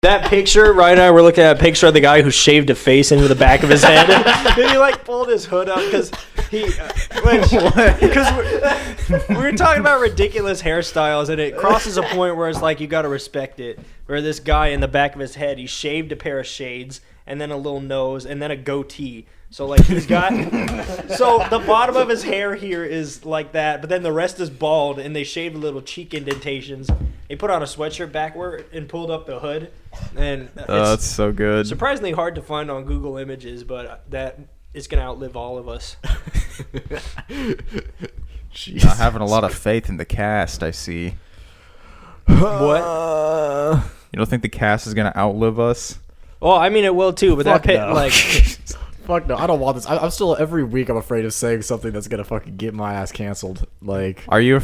That picture, Ryan and I were looking at a picture of the guy who shaved a face into the back of his head. And he like pulled his hood up because we were talking about ridiculous hairstyles, and it crosses a point where it's like you got to respect it. Where this guy in the back of his head, he shaved a pair of shades and then a little nose and then a goatee. So like he's got, so the bottom of his hair here is like that, but then the rest is bald, and they shaved little cheek indentations. They put on a sweatshirt backward and pulled up the hood, and that's so good. Surprisingly hard to find on Google Images, but that is gonna outlive all of us. Not having a lot of faith in the cast, I see. What? You don't think the cast is gonna outlive us? Well, I mean it will too, but Fuck that pit no. like. Fuck no, I don't want this. I'm still every week. I'm afraid of saying something that's gonna fucking get my ass canceled. Like, Are you?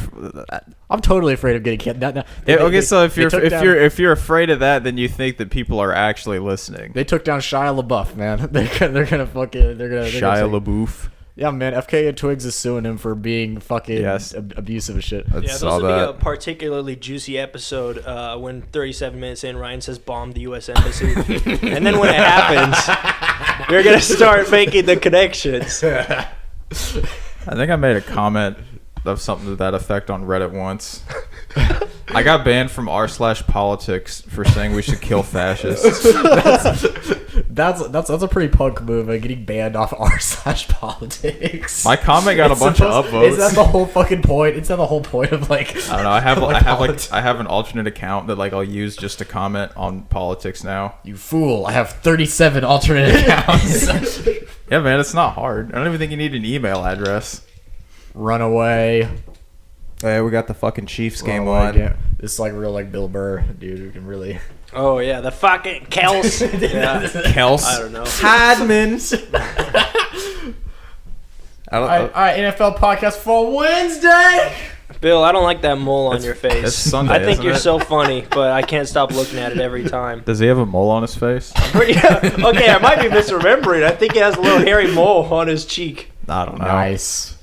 I'm totally afraid of getting canceled. So if you're afraid of that, then you think that people are actually listening. They took down Shia LaBeouf, man. They're gonna Shia LaBeouf. Yeah, man. FK and Twigs is suing him for being fucking abusive as shit. I Yeah, saw this will be that. a particularly juicy episode when 37 minutes in, Ryan says bomb the U.S. Embassy. And then when it happens, you're going to start making the connections. I think I made a comment of something to that effect on Reddit once. I got banned from r/politics for saying we should kill fascists. That's a pretty punk move. Getting banned off r/politics. My comment got a bunch of upvotes. Is that the whole fucking point? Is that the whole point of like? I don't know. I have an alternate account that like I'll use just to comment on politics now. You fool! I have 37 alternate accounts. Yeah, man, it's not hard. I don't even think you need an email address. Run away. Hey, we got the fucking Chiefs game Run away, on. yeah. It's like real like Bill Burr, dude. Who can really? Oh, yeah, the fucking Kels. Yeah. Kels. I don't know. Hadmans. All right, NFL podcast for Wednesday. Bill, I don't like that mole on your face. It's Sunday, I think isn't you're it? so funny, but I can't stop looking at it every time. Does he have a mole on his face? Okay, I might be misremembering. I think he has a little hairy mole on his cheek. I don't know. Nice.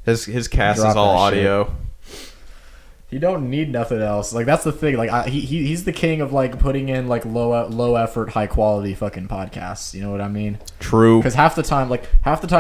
His cast Drop is all that shit. audio. You don't need nothing else. Like that's the thing. Like he's the king of like putting in like low effort, high quality fucking podcasts. You know what I mean? True. Because half the time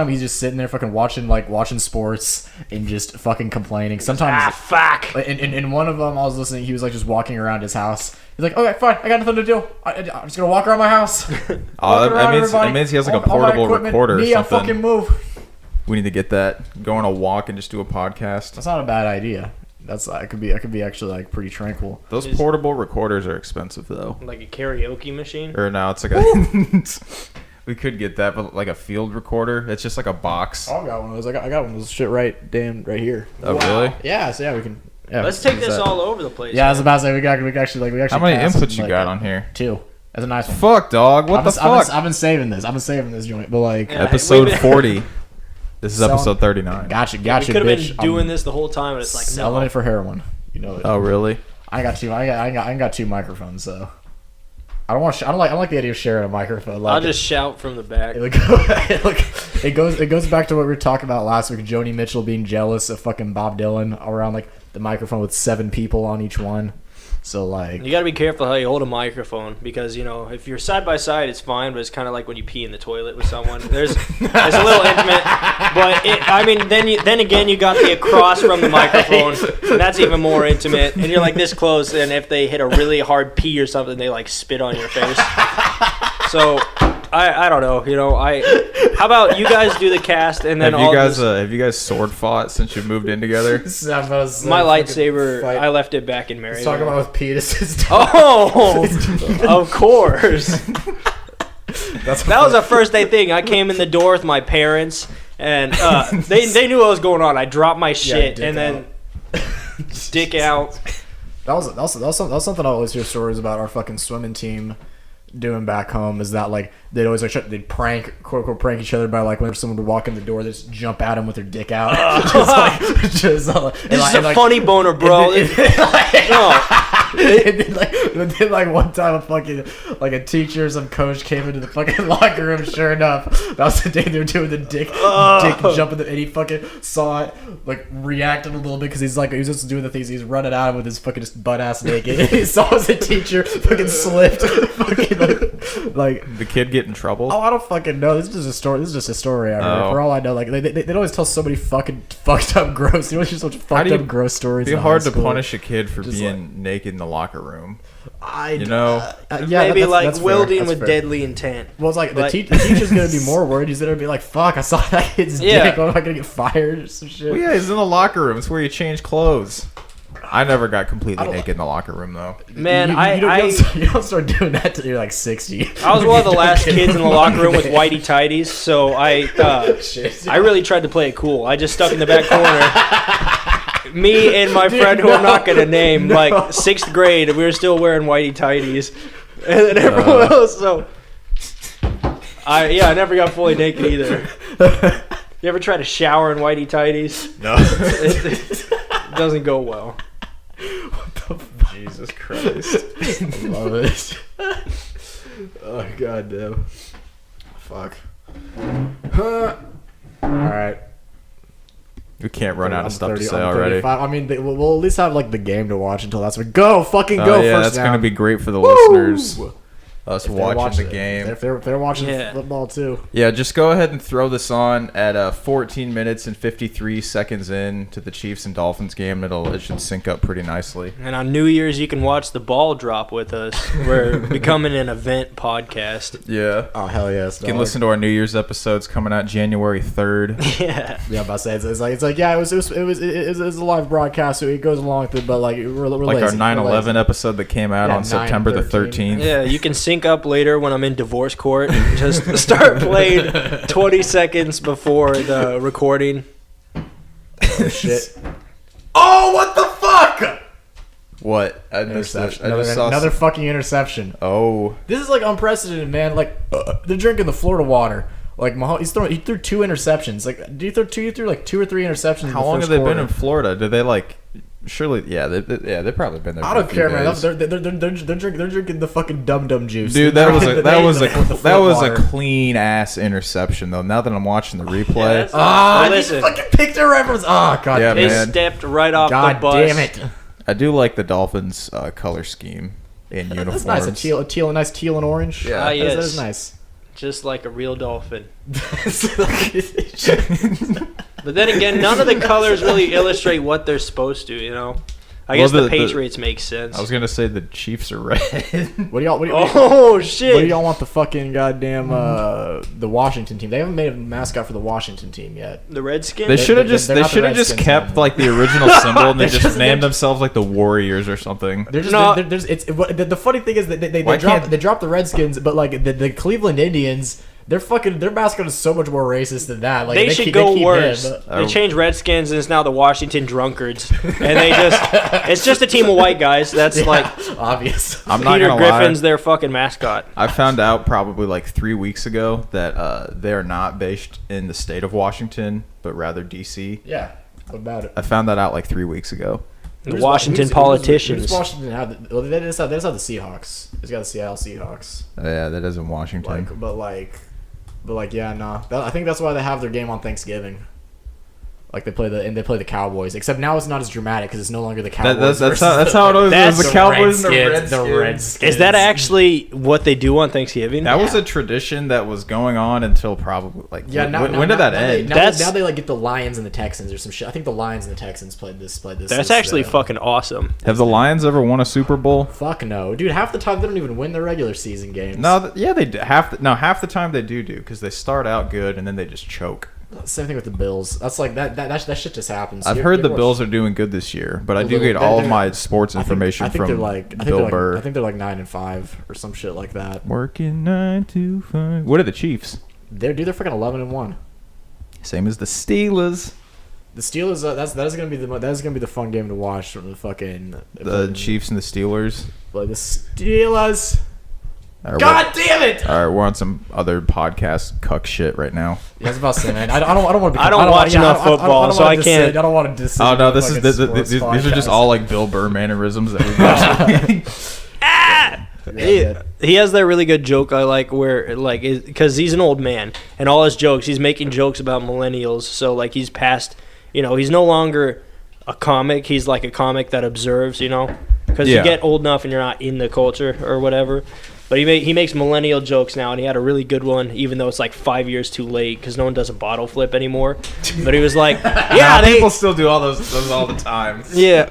he's just sitting there fucking watching sports and just fucking complaining. Sometimes fuck. In one of them I was listening. He was like just walking around his house. He's like, okay, fine, I got nothing to do. I'm just gonna walk around my house. That means he has like a portable recorder or Nia, something. fucking move. We need to get that. Go on a walk and just do a podcast. That's not a bad idea. I could be actually like pretty tranquil. Those portable recorders are expensive though. Like a karaoke machine? Or no, it's like a. We could get that, but like a field recorder. It's just like a box. I got one of those. I got one of those shit right here. Oh really? Yeah. So yeah, we can. Yeah, Let's take this all over the place. Yeah, I was about to say we actually. How many passed inputs you like, got on here? 2. That's a nice one. Fuck, dog. What the fuck? I've been saving this. Joint, but like Yeah. Episode 40. This is Selling- episode 39. Gotcha, We could have bitch. been doing this the whole time, and it's like, selling no. it for heroin. You know it. Oh really? I got 2. I got 2 microphones, so I don't like the idea of sharing a microphone. Like I'll just shout from the back. it goes back to what we were talking about last week. Joni Mitchell being jealous of fucking Bob Dylan around like the microphone with 7 people on each one. So like You got to be careful how you hold a microphone because, you know, if you're side by side, it's fine, but it's kind of like when you pee in the toilet with someone. It's a little intimate, but then again, you got the across from the microphone, and that's even more intimate. And you're like this close, and if they hit a really hard pee or something, they like spit on your face. So I don't know, you know. How about you guys do the cast and then have you guys sword fought since you moved in together? My lightsaber, I left it back in Maryland. Let's talk about with penises. Oh, of course. That was a first day thing. I came in the door with my parents, and they knew what was going on. I dropped my shit, and then dick out. That was something I always hear stories about our fucking swimming team doing back home, is that like they'd always like they'd prank each other by like whenever someone would walk in the door, they'd just jump at them with their dick out. This is a funny boner, bro. No, and then like one time a fucking like a teacher or some coach came into the fucking locker room. Sure enough, that was the day they were doing the dick jumping, and he fucking saw it, like reacted a little bit because he was just doing the things. He's running out with his fucking just butt ass naked. And he saw as a teacher fucking slipped, fucking like the kid get in trouble. Oh, I don't fucking know. This is just a story. This is just a story I heard. Oh. For all I know, like they always tell so many fucking fucked up gross. You know, just such fucked up gross stories. It'd be in hard high to school. punish a kid for Just being naked in the locker room. Yeah, Maybe that's like fair. wielding That's with fair. deadly intent. Well, it's like But- the teacher's gonna be more worried. He's gonna be like, "Fuck, I saw that kid's Yeah. dick. Am I gonna get fired or some shit?" Well, yeah, he's in the locker room. It's where you change clothes. I never got I completely don't- naked in the locker room though. Man, you don't start doing that till you're like 60. I was one of the last kids in the locker room with whitey tighties, so I really tried to play it cool. I just stuck in the back corner. Me and my friend, who I'm not gonna name, like 6th grade, we were still wearing whitey tighties, and then everyone else. So, I never got fully naked either. You ever try to shower in whitey tighties? No. It doesn't go well. Jesus Christ. I love it. Oh god damn. Fuck. All right. We can't run out I'm of stuff 30 to say I'm already. 35. I mean, we'll at least have like the game to watch until that's go. Fucking Oh go. yeah, first that's down. gonna be great for the Woo! listeners. Us If they're watching the game. If they're watching Yeah. football too. Yeah, just go ahead and throw this on at 14 minutes and 53 seconds in to the Chiefs and Dolphins game. It should sync up pretty nicely. And on New Year's, you can watch the ball drop with us. We're becoming an event podcast. Yeah. Oh hell yes. You can listen to our New Year's episodes coming out January 3rd. Yeah. Yeah, I'm about to say it's like yeah, it was a live broadcast, so it goes along with it, but like we're Like our lazy. 9/11 episode that came out Yeah, on September the 9/13. 13th. Yeah, you can sync up later when I'm in divorce court. Just start playing 20 seconds before the recording. Oh shit. Oh, what the fuck? What? I missed that. Interception. I just saw Another fucking interception. Oh. This is like unprecedented, man. Like they're drinking the Florida water. Like Mahomes, he threw 2 interceptions. Like, do you throw two? You threw like 2 or 3 interceptions. How long have they been in Florida? Did they like? Surely, yeah, they've probably been there. I for don't a few care, man. days. They're drinking the fucking dum dum juice. Dude, that was That a clean ass interception though. Now that I'm watching the replay, that's- Ah, Well, you listen. fucking picked a reference. Oh god, Yeah, They man. stepped right off God the bus. damn it. I do like the Dolphins' color scheme in uniforms. That's nice. A nice teal and orange. Yeah. Ah, That yes. is nice. Just like a real dolphin. But then again, none of the colors really illustrate what they're supposed to, you know? I guess Well, the Patriots make sense. I was gonna say the Chiefs are red. What do y'all? Oh, What do shit. y'all want the fucking goddamn the Washington team? They haven't made a mascot for the Washington team yet. The Redskins? They should have just they're they not the should have just Redskins kept anymore. like the original symbol and they They're just just- named themselves like the Warriors or something. They're just No. the funny thing is that they Why dropped can't- they dropped the Redskins, but like the Cleveland Indians, their mascot is so much more racist than that. Like They should keep go him. worse. Oh. They changed Redskins and it's now the Washington Drunkards. And it's just a team of white guys. That's Yeah, like obvious. I'm not Peter gonna Griffin's lie. their fucking mascot. I found out probably like 3 weeks ago that they are not based in the state of Washington, but rather D.C. Yeah. What about it? I found that out like 3 weeks ago. The Washington politicians. Who's Washington have? Well, they just have the Seahawks. It's got the Seattle Seahawks. Yeah, that is in Washington. But yeah, no. I think that's why they have their game on Thanksgiving. Like they play the Cowboys. Except now it's not as dramatic because it's no longer the Cowboys. That's how it always That's was. The Cowboys and the Redskins, Redskins. the Redskins. Is that actually what they do on Thanksgiving? That was a tradition that was going on until probably like Yeah, when did that end? Now they like get the Lions and the Texans or some shit. I think the Lions and the Texans played this. That's actually fucking awesome. Have the Lions ever won a Super Bowl? Fuck no, dude. Half the time they don't even win their regular season games. No, yeah, they do. Half the time they do because they start out good and then they just choke. Same thing with the Bills. That's like that shit just happens. I've heard the Bills are doing good this year, but I do get all of my sports information I think from they're like Bill Burr. I think they're like 9-5 or some shit like that. Working 9 to 5. What are the Chiefs? They're fucking 11-1. Same as the Steelers. The Steelers. That is gonna be the fun game to watch. From the fucking The Chiefs and the Steelers. Like the Steelers. Right, God damn it! All right, we're on some other podcast cuck shit right now. Yeah, I was about to say, man. I don't want to. I don't watch enough football, so I can't. I don't want to diss. Oh no, these are just all like Bill Burr mannerisms that we got. He has that really good joke I like where like because he's an old man and all his jokes he's making jokes about millennials. So like he's past, he's no longer a comic. He's like a comic that observes, because you get old enough and you're not in the culture or whatever. But he makes millennial jokes now, and he had a really good one, even though it's like 5 years too late because no one does a bottle flip anymore. But he was like, "Yeah, people still do all those all the time." Yeah,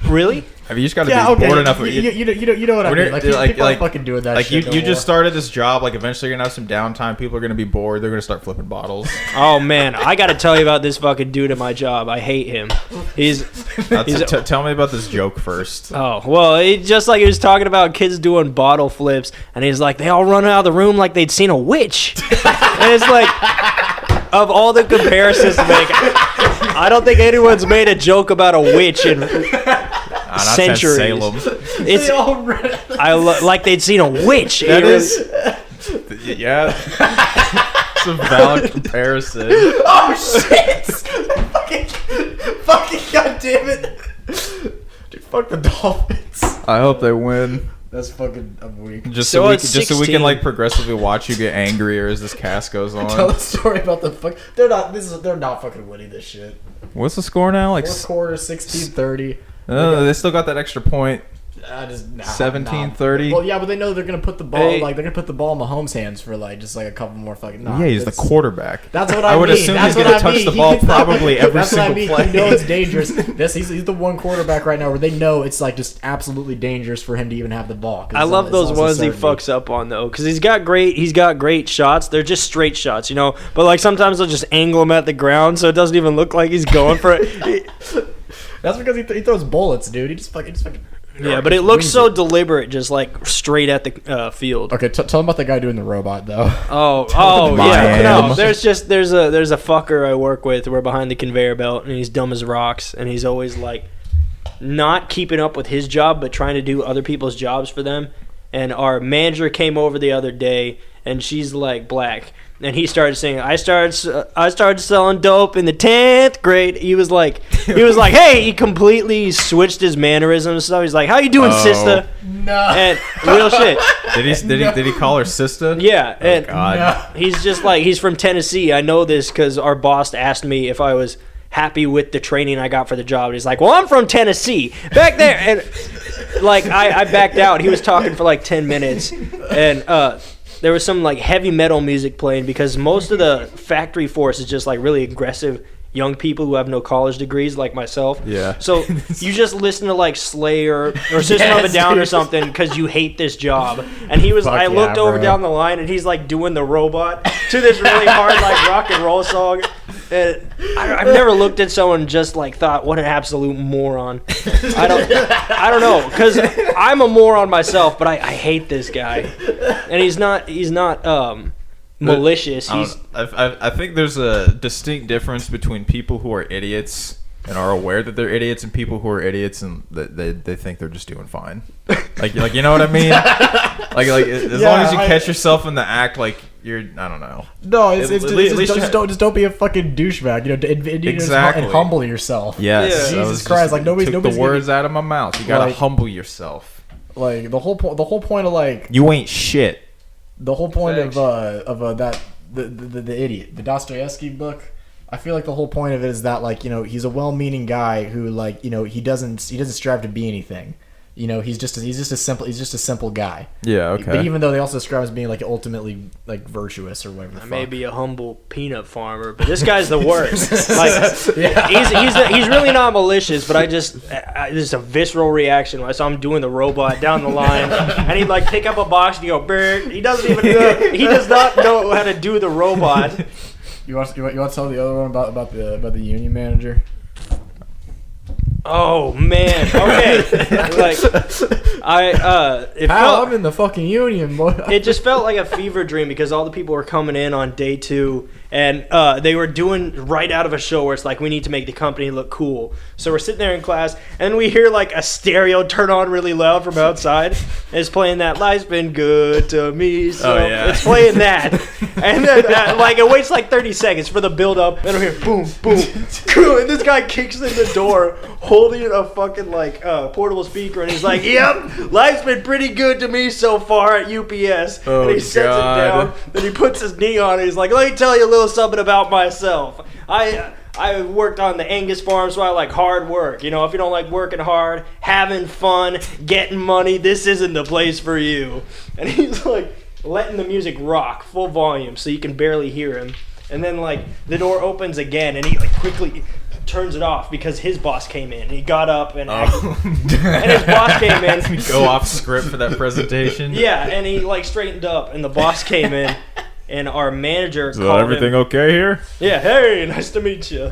really? I mean, you just got to be bored enough. You know what I mean? Like, people are fucking doing that. Like shit you just started this job. Like eventually you're gonna have some downtime. People are gonna be bored. They're gonna start flipping bottles. Oh man, I got to tell you about this fucking dude at my job. I hate him. Tell me about this joke first. Oh well, just like he was talking about kids doing bottle flips, and he's like, they all run out of the room like they'd seen a witch. And it's like, of all the comparisons to make, I don't think anyone's made a joke about a witch in centuries. Salem. It's like they'd seen a witch. That is, yeah. It's a valid comparison. Oh shit! fucking goddamn it! Dude, fuck the Dolphins. I hope they win. That's fucking weak. Just so we can like progressively watch you get angrier as this cast goes on. Tell the story about the fuck. They're not fucking winning this shit. What's the score now? Like fourth quarter, 16-30. They still got that extra point. 17-30. Well, yeah, but they know they're gonna put the ball they're gonna put the ball in Mahomes' hands for just a couple more fucking. Yeah, he's the quarterback. That's what I would assume he's gonna touch the ball probably every single play. You know it's dangerous. He's the one quarterback right now where they know it's like just absolutely dangerous for him to even have the ball. I love those ones he fucks up on though, because he's got great shots. They're just straight shots, But like sometimes they'll just angle him at the ground, so it doesn't even look like he's going for it. That's because he throws bullets, dude. He just fucking. Yeah, but it looks so deliberate, just like straight at the field. Okay, tell him about the guy doing the robot though. Oh yeah. No, there's a fucker I work with. We're behind the conveyor belt, and he's dumb as rocks, and he's always like not keeping up with his job, but trying to do other people's jobs for them. And our manager came over the other day, and she's like black. And he started singing, I started selling dope in the 10th grade. He was like, hey, he completely switched his mannerisms and stuff. He's like, how you doing, sister? No. And real shit. Did he call her sister? Yeah. Oh, and God. He's just like, he's from Tennessee. I know this because our boss asked me if I was happy with the training I got for the job. And he's like, well, I'm from Tennessee. Back there. And like, I backed out. He was talking for like 10 minutes. And, there was some like heavy metal music playing because most of the factory force is just like really aggressive young people who have no college degrees like myself. Yeah. So you just listen to like Slayer or System of a Down or something because you hate this job. And he was, I looked over down the line and he's like doing the robot to this really hard like rock and roll song. And I've never looked at someone just like thought, what an absolute moron. I don't know, because I'm a moron myself, but I hate this guy, and he's not malicious. I think there's a distinct difference between people who are idiots and are aware that they're idiots and people who are idiots and they think they're just doing fine. Like you know what I mean? Like as long as you catch yourself in the act, like you're, I don't know. No, just don't be a fucking douchebag. Exactly. And humble yourself. Yes. Yeah. Jesus Christ, like nobody's the words out of my mouth. You gotta humble yourself. Like the whole point of like you ain't shit. The whole point of the idiot, the Dostoevsky book. I feel like the whole point of it is that like he's a well-meaning guy who like he doesn't strive to be anything. He's just a simple guy. Yeah, okay. But even though they also describe him as being like ultimately like virtuous or whatever. I may be a humble peanut farmer, but this guy's the worst. Like he's really not malicious, but this is a visceral reaction. I saw him doing the robot down the line, and he'd like pick up a box and go, "Bird." He does not know how to do the robot. You want to tell the other one about the union manager? Oh man. Okay. Like it felt, I'm in the fucking union, boy. it just felt like a fever dream because all the people were coming in on day 2 and they were doing right out of a show where it's like we need to make the company look cool. So we're sitting there in class and we hear like a stereo turn on really loud from outside. And it's playing that "Life's Been Good to Me." So it's playing that, and then like it waits like 30 seconds for the build up, and I hear boom, boom, and this guy kicks in the door holding a fucking like portable speaker, and he's like, "Yep, life's been pretty good to me so far at UPS." Oh, and he sets God. it down. Then he puts his knee on it. He's like, "Let me tell you a little something about myself. I worked on the Angus farm, so I like hard work. You know, if you don't like working hard, having fun, getting money, this isn't the place for you." And he's like letting the music rock full volume so you can barely hear him. And then like the door opens again and he like quickly turns it off because his boss came in. He got up and and his boss came in. Go off script for that presentation. Yeah, and he like straightened up and the boss came in and our manager So called everything him. okay here? Yeah, hey, nice to meet you.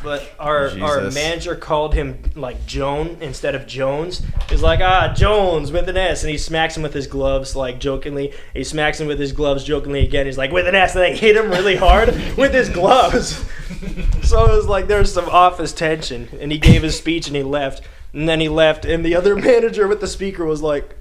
But our Jesus. manager called him like Joan instead of Jones. He's like, Jones with an S, and he smacks him with his gloves like jokingly. He smacks him with his gloves jokingly again. He's like, with an S, and they hit him really hard with his gloves. So it was like there was some office tension, and he gave his speech and he left. And then he left, and the other manager with the speaker was like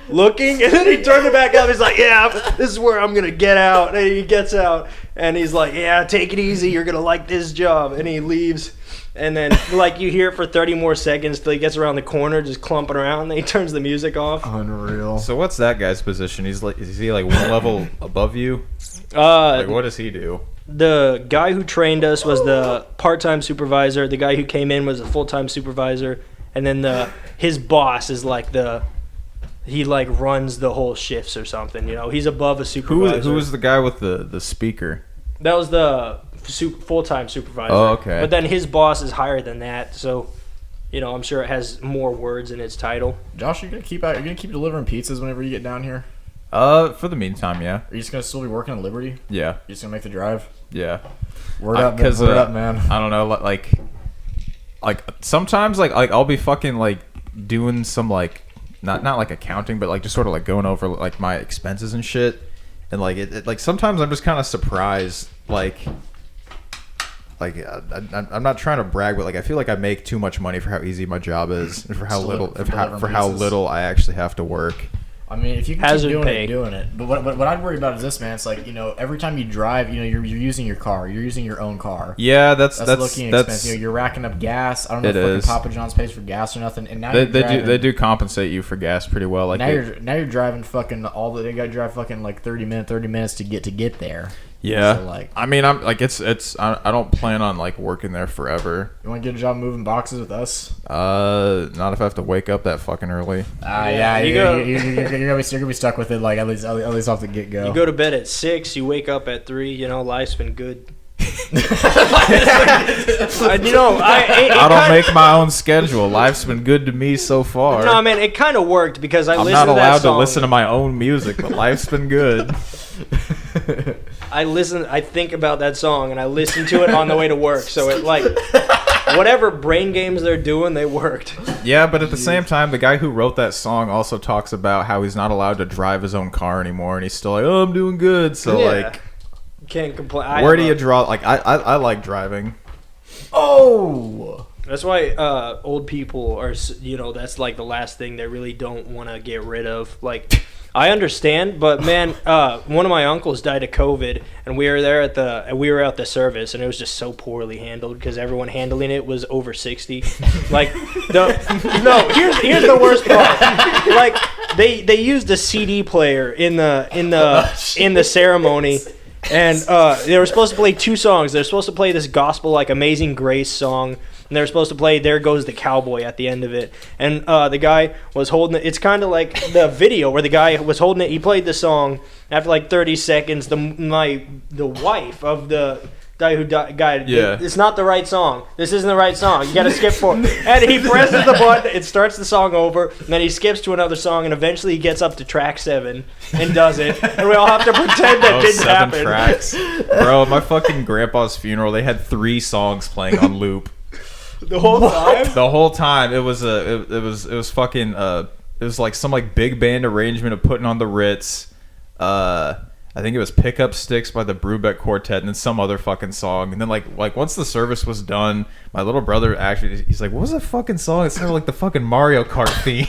looking, and then he turned it back up. He's like, "Yeah, this is where I'm gonna get out." And he gets out, and he's like, "Yeah, take it easy. You're gonna like this job." And he leaves, and then like you hear it for 30 more seconds till he gets around the corner, just clumping around. And then he turns the music off. Unreal. So what's that guy's position? Is he like one level above you? Like what does he do? The guy who trained us was the part-time supervisor. The guy who came in was the full-time supervisor, and then his boss is like he like runs the whole shifts or something, you know. He's above a supervisor. Who was the guy with the speaker? That was the full-time supervisor. Oh, okay. But then his boss is higher than that, so you know, I'm sure it has more words in its title. Josh, you're gonna keep delivering pizzas whenever you get down here? For the meantime, yeah. Are you just gonna still be working at Liberty? Yeah. You're just gonna make the drive? Yeah. Word up, man. I don't know, like sometimes like I'll be fucking like doing some like not like accounting, but like just sort of like going over like my expenses and shit, and like it like sometimes I'm just kind of surprised like I'm not trying to brag, but like I feel like I make too much money for how easy my job is and for how little I actually have to work. I mean, if you can Hazard keep pay. doing it. But what I'd worry about is this, man. It's like, you know, every time you drive, you know, you're using your car. You're using your own car. Yeah, that's looking expensive. You know, you're racking up gas. I don't know if fucking Papa John's pays for gas or nothing. And now they do compensate you for gas pretty well. Like now you're driving fucking they got to drive fucking like 30 minutes to get there. Yeah, So, like, I mean, I'm like I don't plan on like working there forever. you want to get a job moving boxes with us? Not if I have to wake up that fucking early. Yeah, you're gonna be stuck with it like at least off the get go. You go to bed at 6, you wake up at 3. You know, life's been good. I don't make my own schedule. Life's been good to me so far. No, man, it kind of worked because I'm not allowed to listen to my own music, but life's been good. I think about that song and I listen to it on the way to work. So it like whatever brain games they're doing, they worked. Yeah, but at the same time, the guy who wrote that song also talks about how he's not allowed to drive his own car anymore, and he's still like, "Oh, I'm doing good." So like, can't complain. where do you draw? Like, I like driving. Oh. That's why old people are, you know, that's like the last thing they really don't want to get rid of. Like, I understand, but man, one of my uncles died of COVID, and we were there at the service, and it was just so poorly handled because everyone handling it was over 60. Like, here's the worst part. Like, they used a CD player in the ceremony. And they were supposed to play 2 songs. They were supposed to play this gospel, like Amazing Grace song, and they were supposed to play There Goes the Cowboy at the end of it. And the guy was holding it. It's kind of like the video where the guy was holding it. He played the song. After like 30 seconds, the wife of the guy who died. Yeah. It's not the right song. This isn't the right song. You got to skip forward. And he presses the button. It starts the song over. And then he skips to another song. And eventually he gets up to track 7 and does it. And we all have to pretend that didn't 7 happen. tracks. Bro, at my fucking grandpa's funeral, they had 3 songs playing on loop. The whole time? The whole time. It was fucking it was like some like big band arrangement of Putting on the Ritz. I think it was Pick Up Sticks by the Brubeck Quartet, and then some other fucking song. And then like once the service was done, my little brother actually, he's like, "What was that fucking song? It sounded like the fucking Mario Kart theme."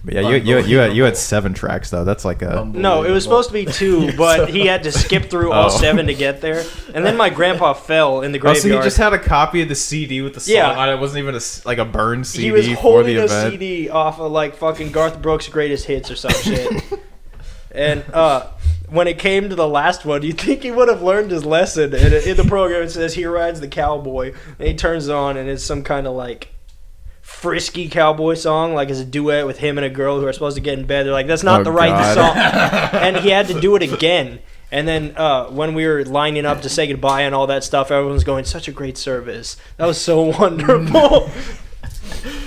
But yeah, you had 7 tracks though. That's like a No, it was supposed to be 2, but he had to skip through all 7 to get there. And then my grandpa fell in the graveyard. so he just had a copy of the CD with the song on it. It wasn't even a burned CD he was for holding the a event. CD off of like fucking Garth Brooks' Greatest Hits or some shit. And when it came to the last one, you think he would have learned his lesson? And in the program it says, "Here rides the cowboy," and he turns it on, and it's some kind of like frisky cowboy song, like it's a duet with him and a girl who are supposed to get in bed. They're like, "That's not the right song," and he had to do it again. And then when we were lining up to say goodbye and all that stuff, everyone's going, "Such a great service. That was so wonderful."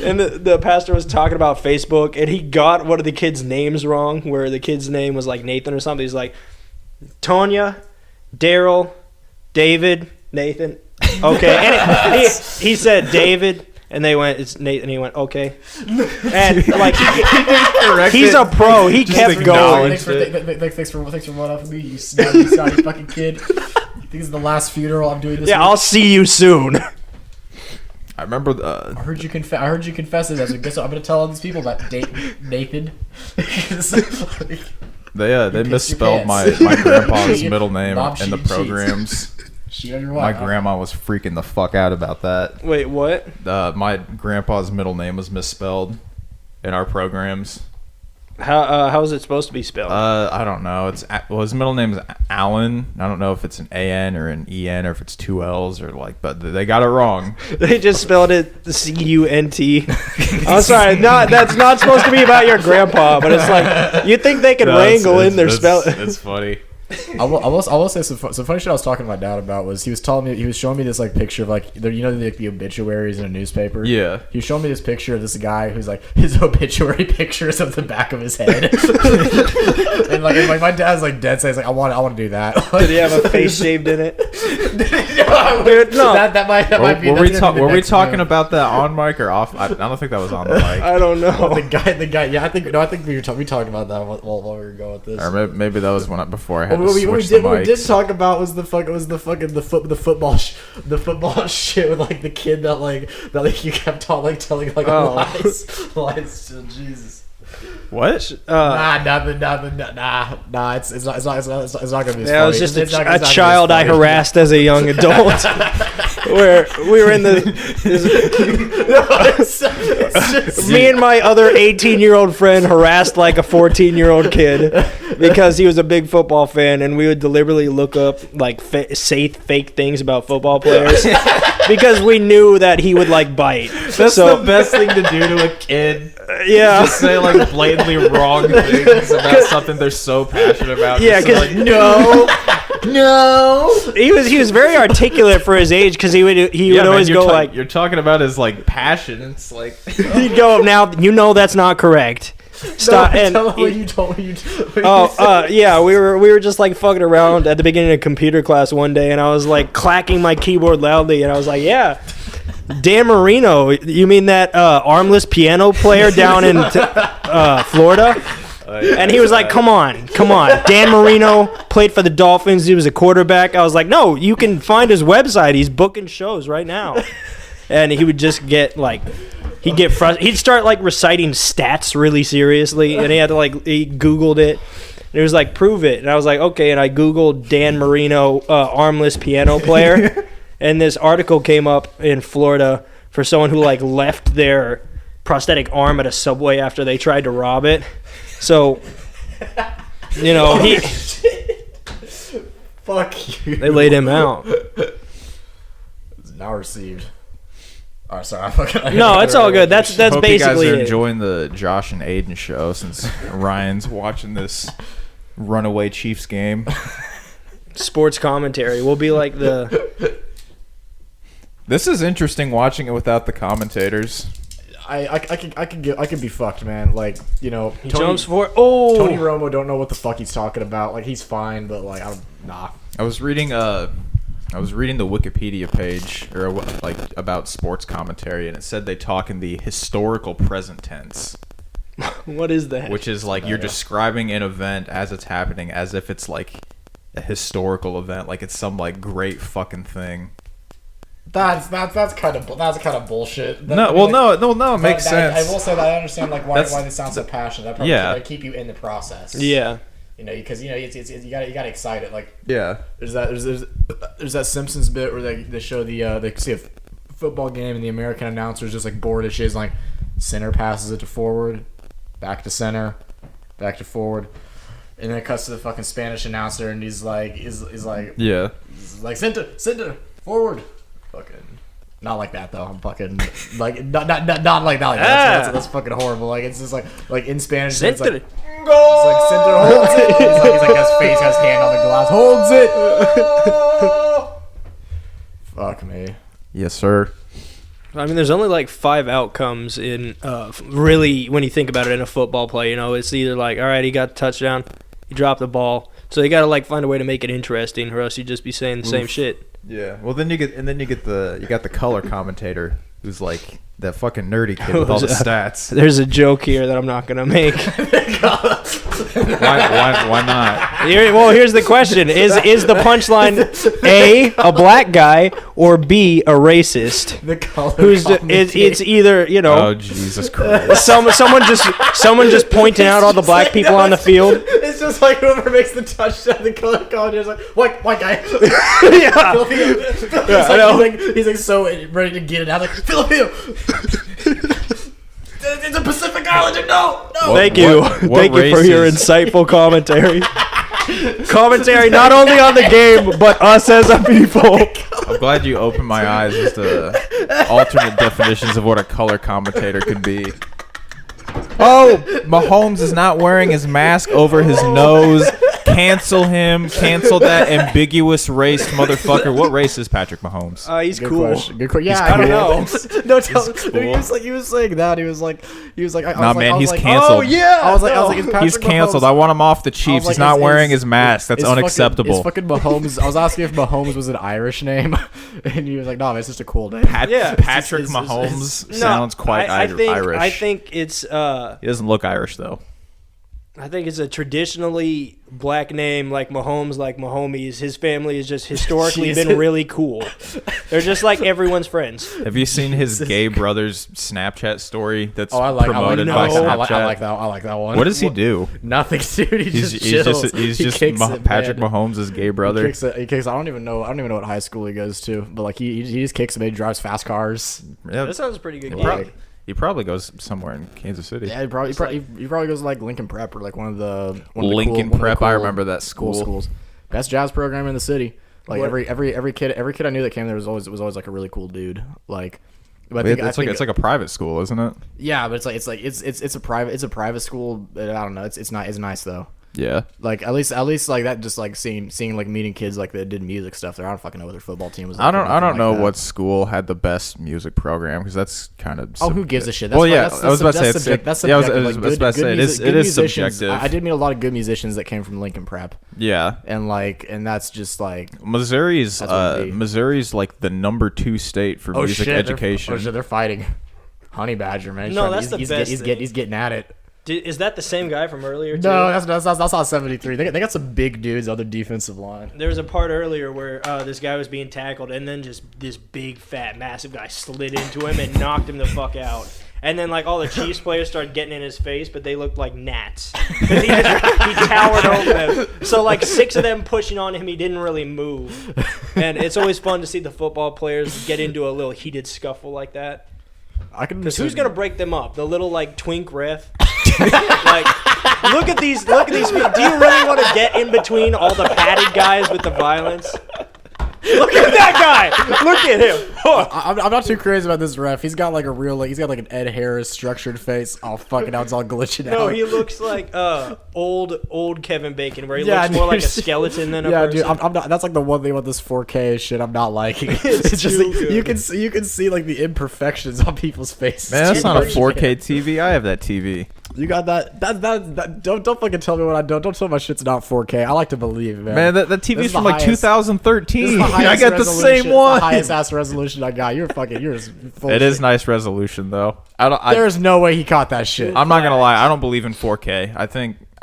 And the pastor was talking about Facebook, and he got one of the kids' names wrong, where the kid's name was like Nathan or something. He's like, "Tonya, Daryl, David, Nathan." Okay, and he said David. And they went, "It's Nate," and he went, "Okay." And like he's a pro. He kept going. Thanks for one off of me, you snotty fucking kid. You think this is the last funeral I'm doing this Yeah, week? I'll see you soon. I remember. I heard you confess it. I guess I'm gonna tell all these people about Nathan. They misspelled my grandpa's middle name in the programs. My grandma was freaking the fuck out about that. Wait, what? My grandpa's middle name was misspelled in our programs. How is it supposed to be spelled? I don't know. His middle name is Alan. I don't know if it's an A-N or an E-N or if it's 2 L's or like, but they got it wrong. They just spelled it C-U-N-T. I'm sorry, that's not supposed to be about your grandpa, but it's like, you think they could wrangle in their spelling. It's funny. I will say some funny shit I was talking to my dad about was he was showing me this like picture of like the obituaries in a newspaper. Yeah. He was showing me this picture of this guy who's like his obituary pictures of the back of his head. and like my dad's like dead set. He's like I want to do that. Did he have a face shaved in it? No. That might be. Were we talking about that on mic or off? I don't think that was on the mic. I don't know. The guy. Yeah, I think we talked about that while we were going with this. Or maybe that was before I had What to we switch the mics. did talk about was the football shit with like the kid that you kept on like telling like lies to Jesus. What? Nothing. Nah. It's not gonna be. As funny. Yeah, it was just a child I harassed as a young adult. Where we were in me and my other 18-year-old friend harassed like a 14-year-old kid because he was a big football fan, and we would deliberately look up like say fake things about football players because we knew that he would like bite. That's the best thing to do to a kid. Yeah, just say like blatantly wrong things about something they're so passionate about. Yeah, because no. He was very articulate for his age because he would always go like, you're talking about his like passion. It's like he'd go, "Now you know that's not correct. Stop." No, you told me. Yeah, we were just like fucking around at the beginning of computer class one day, and I was like clacking my keyboard loudly, and I was like, "Yeah, Dan Marino, you mean that armless piano player down in Florida?" And he was like, come on. Dan Marino played for the Dolphins. He was a quarterback. I was like, no, you can find his website. He's booking shows right now. And he would just get like, he'd get frustrated. He'd start like reciting stats really seriously. And he had to like, he Googled it. And he was like, prove it. And I was like, okay. And I Googled Dan Marino, armless piano player. And this article came up in Florida for someone who like left their prosthetic arm at a Subway after they tried to rob it. So, he... Fuck you. They laid him out. Now received. Oh, sorry. No, it's all good. That's Hope basically you guys are it. enjoying the Josh and Aiden show since Ryan's watching this runaway Chiefs game. Sports commentary. We'll be like the... This is interesting watching it without the commentators. I can be fucked, man. Like, he jumps for it. Oh, Tony Romo don't know what the fuck he's talking about. Like, he's fine, but like, nah. I was reading I was reading the Wikipedia page or like about sports commentary, and it said they talk in the historical present tense. What is that? Which is like you're describing an event as it's happening, as if it's like a historical event, like it's some like great fucking thing. That's kind of bullshit. No, it makes sense. I will say that I understand like why they sound so passionate. That probably they keep you in the process. Yeah. You know, because it's you gotta excite it. Like there's that Simpsons bit where they show they see a football game and the American announcer's just like bored as shit. He's like, center passes it to forward, back to center, back to forward, and then it cuts to the fucking Spanish announcer and he's like center forward. Fucking not like that though. I'm fucking like not like that. That's fucking horrible. Like it's just like in Spanish. It's like center holds it. He's like his face has hand on the glass, holds it. Fuck me. Yes, sir. I mean, there's only like 5 outcomes in really when you think about it in a football play. You know, it's either like, all right, he got the touchdown, he dropped the ball, so you got to like find a way to make it interesting, or else you just be saying the same shit. Yeah. Well, then you got the color commentator who's like that fucking nerdy kid with all the stats. There's a joke here that I'm not gonna make. Why not? Here's the question: Is the punchline A black guy or B a racist? The color. It's either Oh Jesus Christ! someone just pointing out all the black people on the field. It's just like whoever makes the touchdown, the color commentator is like white guy. Yeah. He's like so ready to get it out. Like Filipino. It's a Pacific Islander. No. Thank you for your insightful commentary. Commentary not only on the game but us as a people. I'm glad you opened my eyes as to alternate definitions of what a color commentator could be. Oh, Mahomes is not wearing his mask over his nose. Cancel him. Cancel that ambiguous race motherfucker. What race is Patrick Mahomes? He's Good cool. Question. Good question. Yeah, I don't know. No, Cool. he was saying that. He was like. He's canceled. Oh yeah. I was like, is Patrick He's canceled. Mahomes, I want him off the Chiefs. He's not wearing his mask. That's unacceptable. Fucking Mahomes. I was asking if Mahomes was an Irish name, and he was like, "No, it's just a cool name." Patrick Mahomes sounds quite Irish. I think it's. He doesn't look Irish though. I think it's a traditionally black name like Mahomes, like Mahomies. His family has just historically been really cool. They're just like everyone's friends. Have you seen his gay brother's Snapchat story that's promoted by Snapchat? I like that one. What does he do? Nothing, dude. He's just Patrick Mahomes' gay brother. He kicks. I don't even know what high school he goes to, but like he just kicks him. He drives fast cars. Yeah, that sounds pretty good. He probably goes somewhere in Kansas City. Yeah, he probably goes to like Lincoln Prep or like one of the Lincoln Prep. I remember that school. Schools. Best jazz program in the city. Like every kid I knew that came there was always like a really cool dude. Like, but it's like a private school, isn't it? Yeah, but it's a private school. But I don't know. It's nice though. Yeah. Like at least like that. Just like seeing like meeting kids like that did music stuff there. I don't fucking know what their football team was. I don't know what school had the best music program because that's kind of. Who gives a shit? I was about to say it is subjective. I did meet a lot of good musicians that came from Lincoln Prep. Yeah. And that's just like Missouri's like the number 2 state for music education. They're fighting. Honey Badger, man. He's getting at it. Is that the same guy from earlier, too? No, that's not 73. They got some big dudes on the defensive line. There was a part earlier where this guy was being tackled, and then just this big, fat, massive guy slid into him and knocked him the fuck out. And then, like, all the Chiefs players started getting in his face, but they looked like gnats. He towered over them. So, like, 6 of them pushing on him, he didn't really move. And it's always fun to see the football players get into a little heated scuffle like that. Because who's gonna break them up? The little like twink ref. Like, look at these people. Do you really want to get in between all the padded guys with the violence? Look at that guy! Look at him! I'm not too crazy about this ref. He's got like he's got like an Ed Harris structured face. Oh fucking out, it's all glitching out. No, he looks like old Kevin Bacon, where he looks more like a skeleton than a person. Yeah, dude, I'm not. That's like the one thing about this 4K shit I'm not liking. It's just like, you can see like the imperfections on people's faces. Man, that's not a 4K TV. I have that TV. You got that? Don't fucking tell me what I don't. Don't tell me my shit's not 4K. I like to believe, man. Man, that TV's from like highest, 2013. I got the same one. The highest ass resolution I got. You're full It of is shit. nice resolution though. There's no way he caught that shit. I'm not gonna lie. I don't believe in 4K.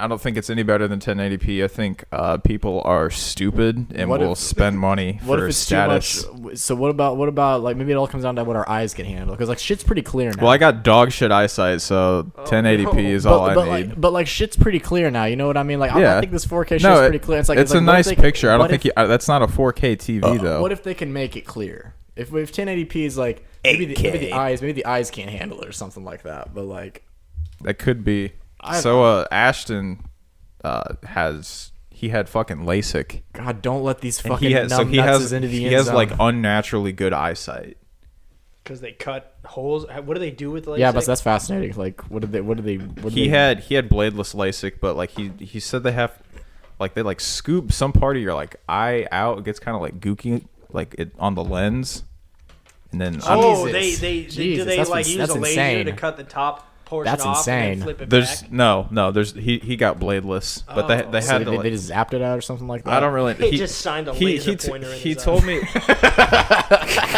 I don't think it's any better than 1080p. I think people are stupid and will spend money What for if it's status. too much? So what about like maybe it all comes down to what our eyes can handle? Because like shit's pretty clear now. Well, I got dog shit eyesight, so 1080p is all I need. But like shit's pretty clear now. You know what I mean? Like Yeah. I think this 4K shit's pretty clear. It's like, a nice what if picture. I don't what think if- that's not a 4K TV though. What if they can make it clear? If 1080p is like maybe the eyes can't handle it or something like that. But like That could be. I- So Ashton had fucking LASIK. God, don't let these And fucking he has into the he end has zone. like unnaturally good eyesight. Because they cut holes. What do they do with LASIK? Yeah, but that's fascinating. Like, what did they? He had bladeless LASIK, but like he said they have like they like scoop some part of your like eye out. It gets kind of like gooky like it on the lens, and then Oh, Jesus. do Jesus, they that's like ins- use that's a laser insane. to cut the top portion That's off insane. and then flip it there's back? no there's he got bladeless, but they So had to they like, just zapped it out or something like that. I don't really. He just signed a laser pointer in he his told eye. me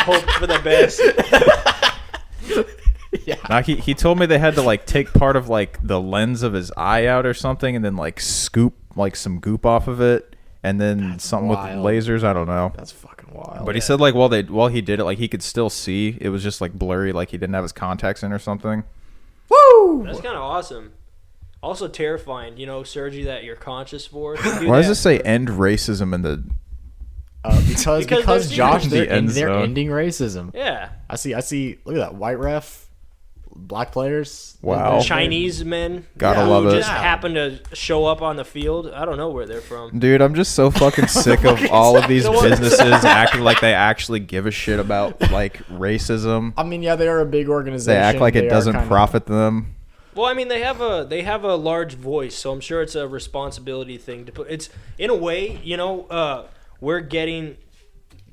Hope for the best. he told me they had to like take part of like the lens of his eye out or something, and then like scoop like some goop off of it, and then something wild. with lasers. I don't know. That's fucking wild. But he said like while he did it, like he could still see. It was just like blurry, like he didn't have his contacts in or something. Woo! That's kind of awesome. Also terrifying, surgery that you're conscious for. Why does it say end racism in the? Because there's Josh, the end they're zone. ending racism. Yeah. I see. Look at that white ref, black players. Wow. Chinese men Gotta who love it. just happen to show up on the field. I don't know where they're from. Dude, I'm just so fucking sick of all of these businesses acting like they actually give a shit about like racism. I mean, yeah, they are a big organization. They act like They it are doesn't kinda- profit them. Well, I mean, they have a large voice, so I'm sure it's a responsibility thing to put. It's in a way, we're getting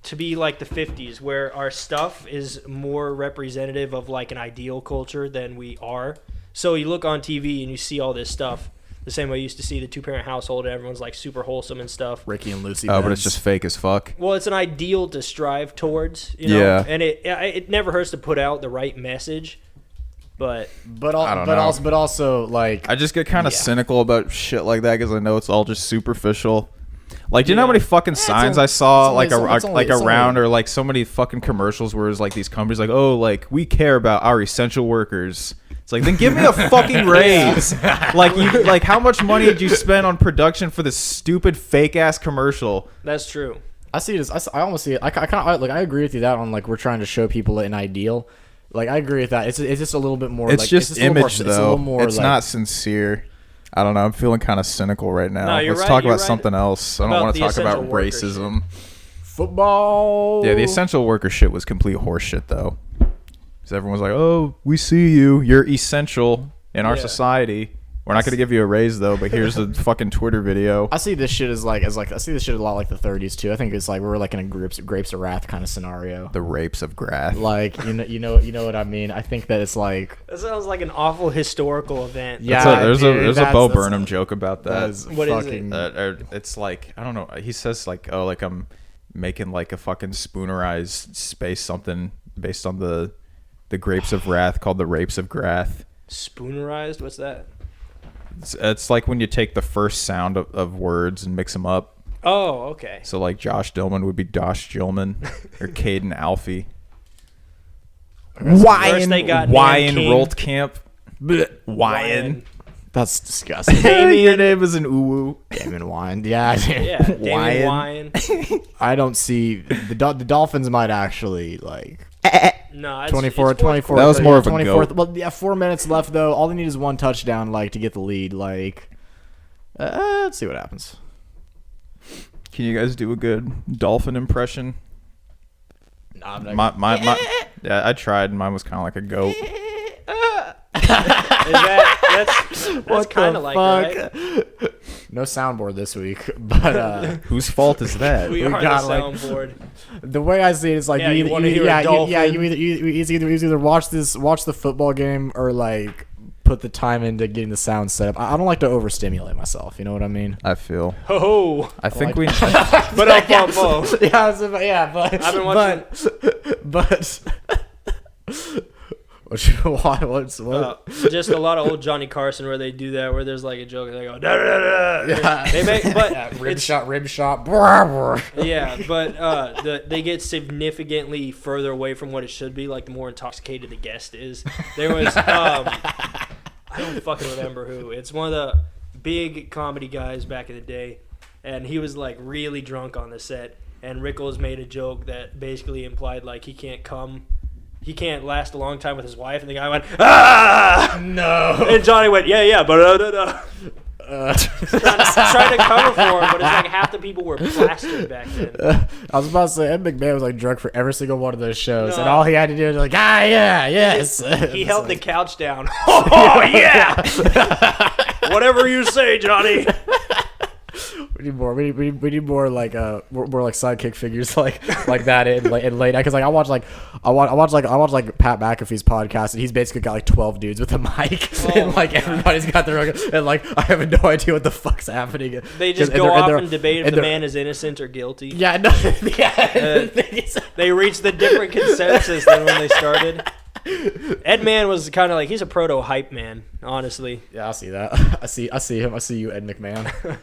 to be like the 50s, where our stuff is more representative of like an ideal culture than we are. So you look on TV and you see all this stuff the same way you used to see the two-parent household. And everyone's like super wholesome and stuff. Ricky and Lucy. Oh, but Benz. it's just fake as fuck. Well, it's an ideal to strive towards, Yeah. and it never hurts to put out the right message. But I don't know. but also like I just get kind of cynical about shit like that because I know it's all just superficial. Like, do you know how Yeah. many fucking signs I saw it's around only- or like so many fucking commercials where it's like these companies like, oh, like we care about our essential workers. It's like, then give me a fucking raise. Like how much money did you spend on production for this stupid fake ass commercial? that's true. I see this. I almost see it. I kind of like. I agree with you that on like we're trying to show people an ideal. Like I agree with that. It's just a little bit more. It's like, just a little more- image it's a little though. more, It's like- not sincere. I don't know. I'm feeling kind of cynical right now. No, you're Let's right, talk you're about right something else. I don't about want to the talk about essential worker racism. football. Yeah, the essential worker shit was complete horseshit though. Because everyone's like, "Oh, we see you. You're essential in our Yeah. society. We're not going to give you a raise though, but here's the fucking Twitter video." I see this shit as I see this shit a lot like the 30s too. I think it's like we're like in a grapes of wrath kind of scenario. The rapes of Grath. Like you know what I mean. I think that it's like That sounds like an awful historical event. Yeah. There's dude, a Bo that's- Burnham joke about that. that is What is it? fucking. Or it's like, I don't know. He says like, "Oh, like I'm making like a fucking spoonerized space something based on the grapes of wrath called the rapes of Grath." Spoonerized? What's that? It's like when you take the first sound of words and mix them up. Oh, okay. So like Josh Dillman would be Dosh Gilman or Caden Alfie. First they got Wyan King. Roltkamp. Wyan. That's disgusting. Your Damien. name is an uwu. Damon Wine. Yeah. Yeah, Damien Wine. I don't see the Dolphins might actually like No, it's 24. It's fourth That was more of a 24th. goat. Well, yeah, 4 minutes left though. All they need is one touchdown, like to get the lead. Like, let's see what happens. Can you guys do a good dolphin impression? Nah, I'm not My yeah, I tried. Mine was kind of like a goat. That's kind of like it, right? No soundboard this week, but Whose fault is that? We We are got, the like- soundboard. the way I see it is like Yeah, you you either, wanna you, hear a yeah, you, dolphin? yeah, you either watch the football game or like put the time into getting the sound set up. I don't like to overstimulate myself. You know what I mean? I feel. Ho I think we. But up, Yeah, but I've been watching. But what's Just a lot of old Johnny Carson where they do that, where there's like a joke and they go da da da da. Yeah. They make, but rib it's- shot. Brr, brr. Yeah, but they get significantly further away from what it should be. Like the more intoxicated the guest is. There was I don't fucking remember who. It's one of the big comedy guys back in the day, and he was like really drunk on the set. And Rickles made a joke that basically implied like he can't last a long time with his wife, and the guy went, ah! No. And Johnny went, yeah, but trying to cover for him, but it's like half the people were plastered back then. I was about to say Ed McMahon was like drunk for every single one of those shows, No. and all he had to do was like, yes. He held the couch down. Oh yeah, whatever you say, Johnny. We need more. We need more like more like sidekick figures like that in late night. Because like I watch Pat McAfee's podcast, and he's basically got like 12 dudes with a mic, and like everybody's got their own, and like I have no idea what the fuck's happening. They just go off and debate if the man is innocent or guilty. Yeah, no, yeah. They reached the different consensus than when they started. Ed Man was kind of like he's a proto hype man, honestly. Yeah, I see that. I see him. I see you, Ed McMahon.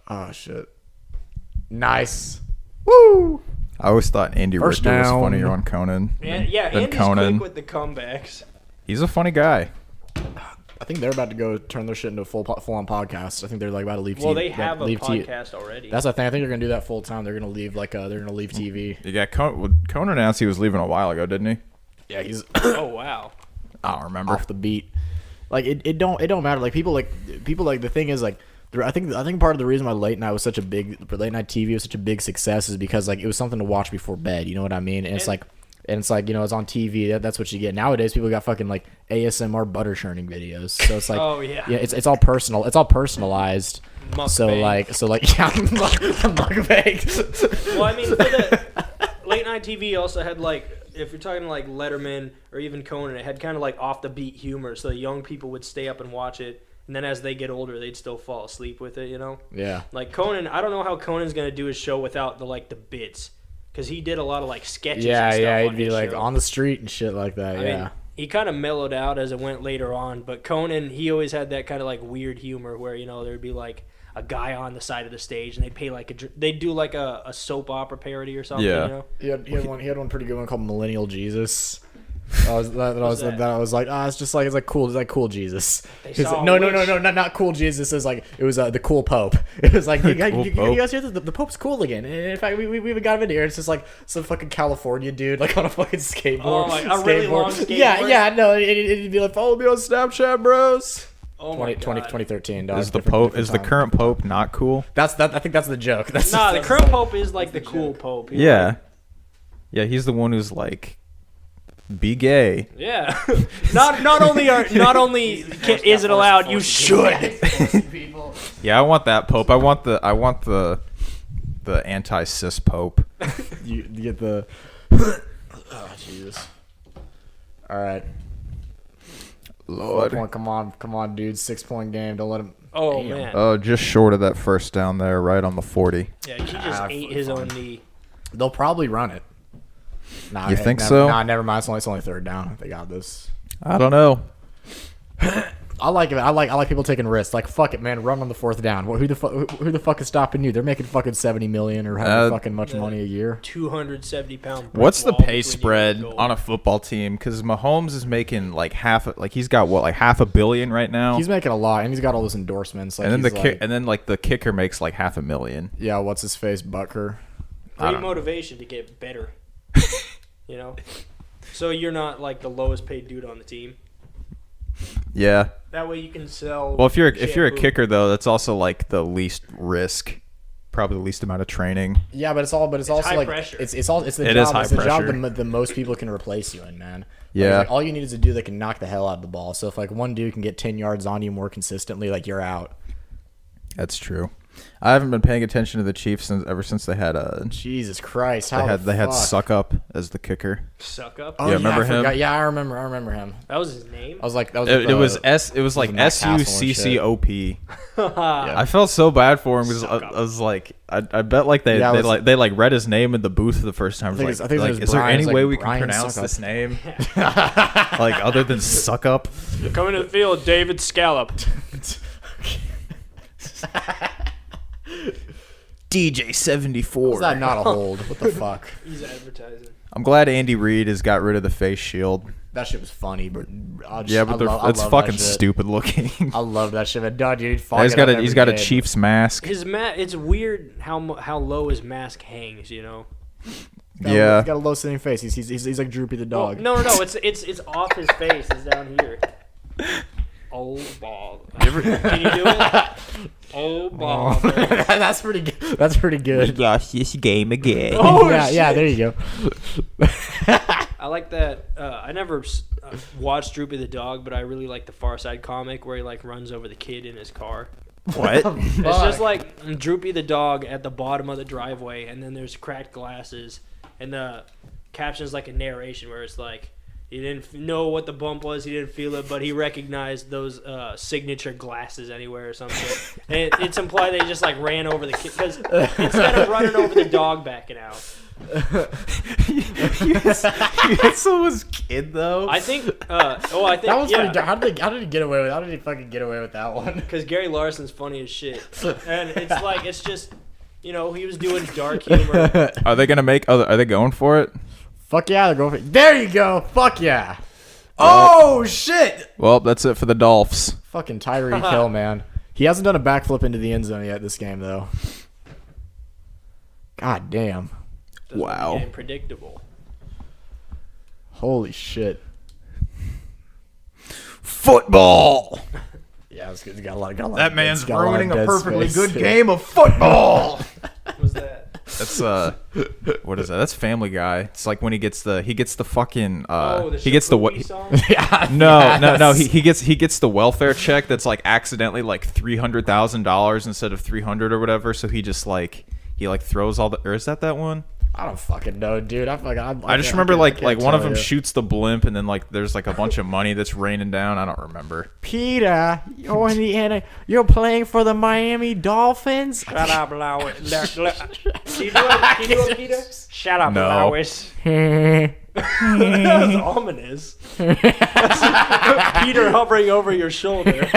Oh shit! Nice. Woo! I always thought Andy First Richter was down. funnier on Conan. Yeah, than Andy's Conan. quick with the comebacks. He's a funny guy. I think they're about to go turn their shit into a full-on podcast. I think they're like about to leave. Well, TV, they have a leave podcast already. That's the thing. I think they're gonna do that full time. They're gonna leave leave TV. Yeah, Conan announced he was leaving a while ago, didn't he? Yeah, he's Oh wow. I don't remember. off the beat. Like it don't matter. Like people like the thing is like. I think part of the reason why late night TV was such a big success is because like it was something to watch before bed. You know what I mean? And it's like you know it's on TV. That's what you get nowadays. People got fucking like ASMR butter churning videos. So it's like Oh, yeah. it's all personal. It's all personalized. Mukbang. So like yeah, mukbang. Well, I mean, for the late night TV also had like, if you're talking like Letterman or even Conan, it had kind of like off the beat humor, so the young people would stay up and watch it, and then as they get older, they'd still fall asleep with it, you know? Yeah. Like Conan, I don't know how Conan's gonna do his show without the bits, because he did a lot of like sketches. Yeah, and stuff yeah, on he'd be his like show. on the street and shit like that. I Yeah. mean, he kind of mellowed out as it went later on, but Conan, he always had that kind of like weird humor where, you know, there'd be like a guy on the side of the stage and they'd do like a soap opera parody or something. Yeah. You know? He had one pretty good one called Millennial Jesus. I was like, it's like cool Jesus. He's saw like, no, which- not cool Jesus. It was like it was the cool Pope. It was like you Pope. guys hear the Pope's cool again. And in fact, we even got him in here. It's just like some fucking California dude like on a fucking skateboard. Oh, like a really long skateboard? Yeah, no, it'd be like follow me on Snapchat, bros. Oh my 2013. Dog. Is the Different Pope? Is the time. current Pope not cool? I think that's the joke. The current pope is like the cool pope. He's Yeah. like- Yeah, he's the one who's like, be gay. yeah. Not only is it allowed, you should. Yeah, I want that Pope. I want the anti-cis Pope. You get the. Oh Jesus! All right, Lord. come on, dude! 6-point game. Don't let him. Oh Damn. man. Oh, just short of that first down there, right on the 40. Yeah, he just ate his own knee. They'll probably run it. Nah, You think never, so? Nah, never mind. It's only third down. They got this. I don't know. I like it. I like people taking risks. Like fuck it, man. Run on the fourth down. Who the fuck is stopping you? They're making fucking $70 million or however fucking much money a year. 270-pound. What's the wall pay between spread you and on a football team? Because Mahomes is making like he's got what, like $500 million right now, He's making a lot, and he's got all those endorsements. Like, and then the the kicker makes like $500,000. yeah, what's his face, Butker. Great motivation to get better. You know, so you're not like the lowest paid dude on the team. Yeah. That way you can sell. Well, if you're a shampoo. kicker though, that's also like the least risk, probably the least amount of training. Yeah, but it's also high like pressure. it's the It job. is high It's the job pressure. the most people can replace you in, man. Yeah. Like, all you need is a dude that can knock the hell out of the ball. So if like one dude can get 10 yards on you more consistently, like you're out. That's true. I haven't been paying attention to the Chiefs ever since they had Jesus Christ! they had Suck Up as the kicker. Suck Up. Oh, Yeah, remember him? Yeah, I remember him. That was his name. I was like, that was It was like Matt Castle and SUCCOP. Yeah. I felt so bad for him because Suck I Up. was like, I bet like they read his name in the booth the first time. I was I think it was is there Brian. any It's like way we can Brian pronounce Suck Up. this name like other than Suck Up? Coming to the field, David Scallop. DJ 74. Was that not a hold? What the fuck? He's advertising. I'm glad Andy Reid has got rid of the face shield. That shit was funny, but It's fucking stupid looking. I love that shit. But dude, He's got a Chiefs mask. It's weird how low his mask hangs. You know. He's got a low sitting face. He's like Droopy the dog. No. It's off his face. It's down here. Oh ball. Can you do it? Oh ball. That's pretty good. That's pretty good. lost this game again. Oh, yeah, there you go. I like that. I never watched Droopy the dog, but I really like the Far Side comic where he like runs over the kid in his car. What? It's just like Droopy the dog at the bottom of the driveway, and then there's cracked glasses, and the caption's like a narration where it's like, he didn't know what the bump was, he didn't feel it, but he recognized those signature glasses anywhere or something. And it's implied they just like ran over the kid, because instead of running over the dog backing out. you had someone's kid though. I think That was yeah. pretty. How did he get away with? How did he fucking get away with that one? Because Gary Larson's funny as shit, and it's just, he was doing dark humor. Are they going for it? Fuck yeah, they're going for it. There you go. Fuck yeah. Oh shit. Well, that's it for the Dolphs. Fucking Tyreek Hill, man. He hasn't done a backflip into the end zone yet this game though. God damn. Wow. Getting predictable. Holy shit. Football. Yeah, it's got a lot. That man's it's got a lot of ruining a dead perfectly space. good game of football. What was that? That's what is that? That's Family Guy. It's like when he gets the fucking The he gets the what? Shaboopy song? Yeah. No. He gets the welfare check that's like accidentally like $300,000 instead of 300 or whatever. So he just like throws all the. Or is that one? I don't fucking know, dude. I just remember like one of them shoots the blimp and then like there's like a bunch of money that's raining down. I don't remember. Peter, you're playing for the Miami Dolphins. Shut up, Lowis. Can you do it, Peter? Shut up, No. Lowis. That was ominous. Peter hovering over your shoulder.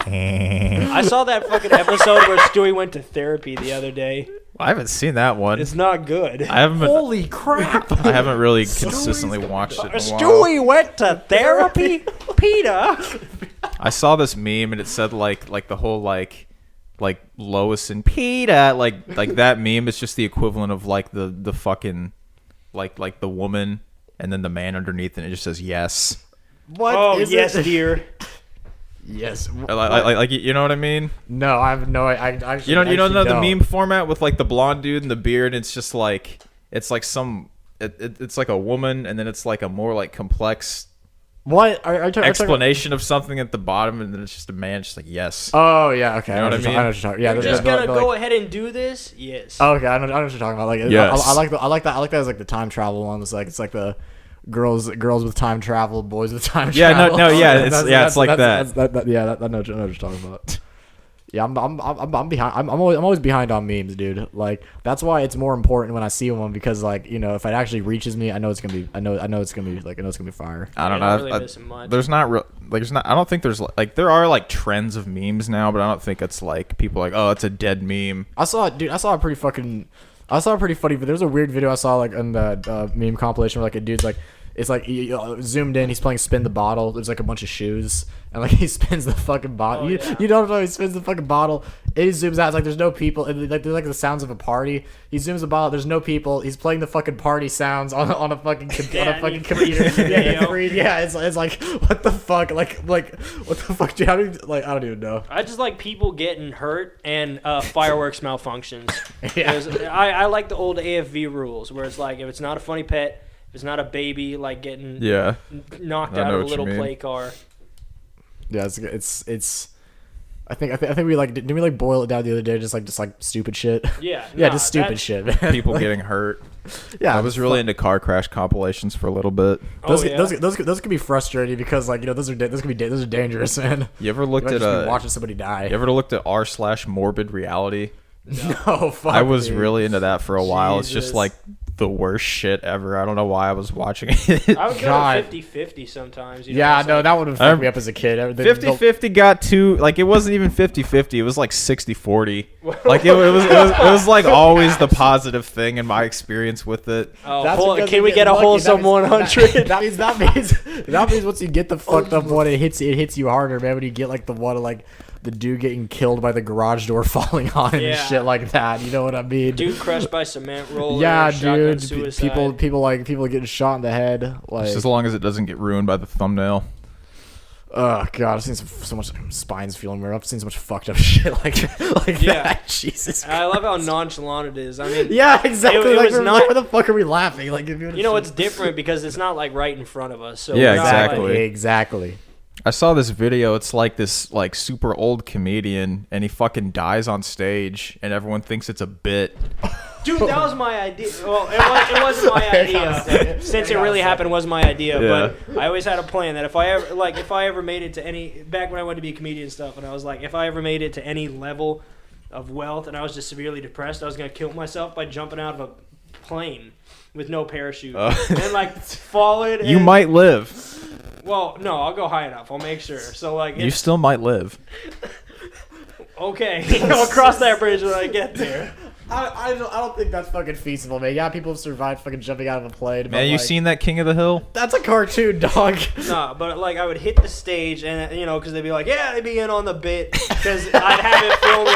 I saw that fucking episode where Stewie went to therapy the other day. I haven't seen that one. It's not good. I haven't. Holy crap! I haven't really consistently watched it in a while. Stewie went to therapy? Peter? I saw this meme and it said like the whole like Lois and Peter like that meme is just the equivalent of like the fucking like the woman and then the man underneath and it just says yes. What? Oh, is yes, it? dear. Yes. Like you know what I mean? No, I have no. I actually. You don't know the don't. meme format with like the blonde dude and the beard. And it's just like it's like it's like a woman and then it's like a more like complex What are you talking? explanation of something at the bottom and then it's just a man just like yes. Oh yeah, okay. You know what I mean? I know what you're talking. Yeah, You're just gonna go ahead and do this? Yes. Oh, okay, I know what you're talking about. Like, Yes. I like that. I like that as like the time travel one. It's like the girls with time travel, boys with time Yeah, travel. yeah, it's like that. I know what you're talking about. Yeah, I'm behind. I'm always behind on memes, dude. Like that's why it's more important when I see one because like if it actually reaches me, I know it's gonna be fire. I don't You're not know. really missing much. There's not real. Like, there's not. I don't think there's like there are like trends of memes now, but I don't think it's like people are like, oh, it's a dead meme. I saw a pretty funny. But there's a weird video I saw like on the meme compilation where like a dude's like. It's like zoomed in. He's playing spin the bottle. There's like a bunch of shoes, and like he spins the fucking bottle. Oh, yeah. You don't know he spins the fucking bottle. He zooms out. It's like there's no people. And like there's like the sounds of a party. He zooms the bottle. There's no people. He's playing the fucking party sounds on a fucking computer. Yeah, it's like what the fuck? Like what the fuck? Dude, I don't even know. I just like people getting hurt and fireworks malfunctions. Yeah. I like the old AFV rules where it's like if it's not a funny pet. It's not a baby like getting Yeah. knocked I out know of a what you little mean. play car. Yeah, it's I think we like didn't we like boil it down the other day just like stupid shit. Yeah. Yeah, nah, just stupid shit, man. People getting hurt. Yeah, I was really into car crash compilations for a little bit. Those Oh, yeah. those can be frustrating because like those are dangerous, man. You ever looked You at might just be watching somebody die. You ever looked at r/morbid reality? No, fuck. I was dude. really into that for a while. It's Jesus. just like the worst shit ever. I don't know why I was watching it. I would go God. to 50-50 sometimes. You know, Yeah, it's no, like- that would have fucked me up as a kid. 50-50 got too like it wasn't even 50-50. It was like 60-40. Like it was like always the positive thing in my experience with it. Oh, That's because can you we get get a lucky. wholesome That 100? That means once you get the fucked up one, it hits you harder, man. When you get like the one of like the dude getting killed by the garage door falling on him Yeah. and shit like that. You know what I mean? Dude crushed by cement roller. yeah, shotgun dude. Suicide. People getting shot in the head. Like, Just as long as it doesn't get ruined by the thumbnail. oh god, I've seen so much spines feeling weird. I've seen so much fucked up shit like Yeah. that. Jesus. I love how nonchalant it is. I mean, Yeah, exactly. It like, was not- why the fuck are we laughing? Like, if you know, it's different because it's not like right in front of us. So Yeah, we're not, exactly. like- Exactly. I saw this video. It's like this like super old comedian, and he fucking dies on stage, and everyone thinks it's a bit. Dude, that was my idea. Well, it wasn't my idea. Since it really happened, it was my idea. Yeah. But I always had a plan that if I ever made it to any, back when I wanted to be a comedian and stuff, and I was like, if I ever made it to any level of wealth and I was just severely depressed, I was gonna kill myself by jumping out of a plane with no parachute and like falling. You and- might live. Well, no, I'll go high enough. I'll make sure. So like, You it's, still might live. okay, I'll cross that bridge when I get there. I don't think that's fucking feasible, man. Yeah, people have survived fucking jumping out of a plane. but, Man, you like, seen that King of the Hill? That's a cartoon, dog. Nah, but like I would hit the stage and because they'd be like, yeah, they'd be in on the bit because I'd have it filmed